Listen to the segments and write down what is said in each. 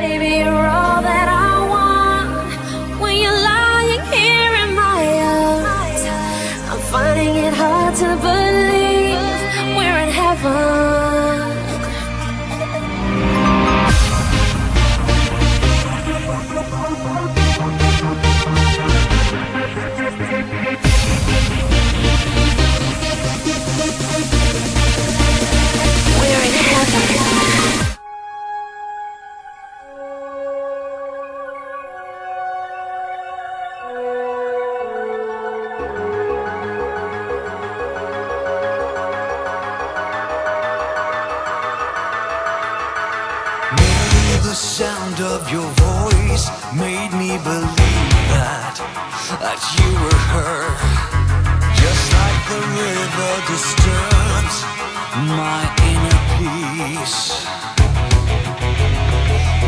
Baby, you're all that I want. When you're lying here in my arms, I'm finding it hard to believe we're in heaven. We're in heaven. The sound of your voice made me believe that you were her. Just like the river disturbs my inner peace.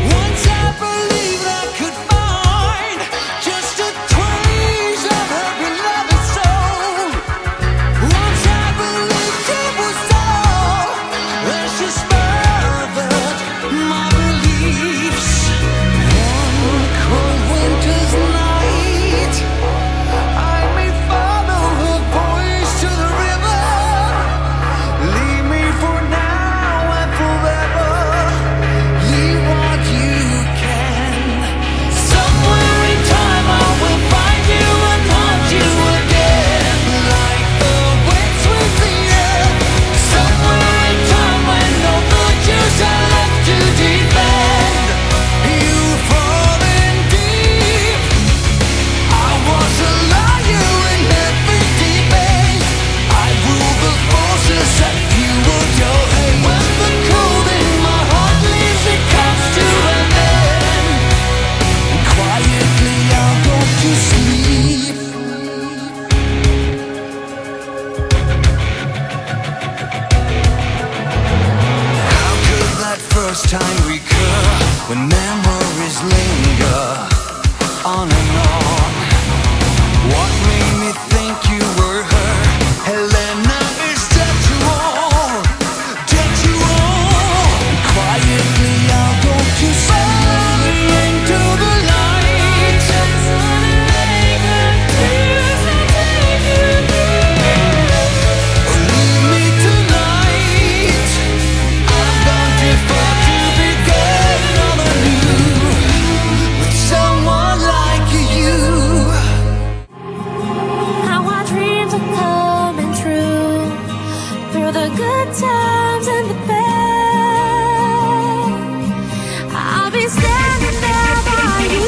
Once I believed I could find just a trace of her beloved soul. Once I believed it was all, and she smothered my beliefs. One cold winter's night, I may follow her voice to the river. Leave me for now and forever. Leave what you can. Somewhere in time I will find you and haunt you again, like the winds with the air. Somewhere in time when no virtues are left to defend, you fall in deep. I was a liar in every debate. I rule the forces that fueled your hate. When the cold in my heart leaves, it comes to an end. And quietly I'll go to sleep. How could that first time recur when memories linger on and on? What made me think you were her? Helena is dead to all, dead to all. Quietly I'll go to sleep into the light. Leave me tonight. I've gone too far to begin all anew with someone like you. How our dreams are coming true, through the good times and the bad. I'll be standing there by you.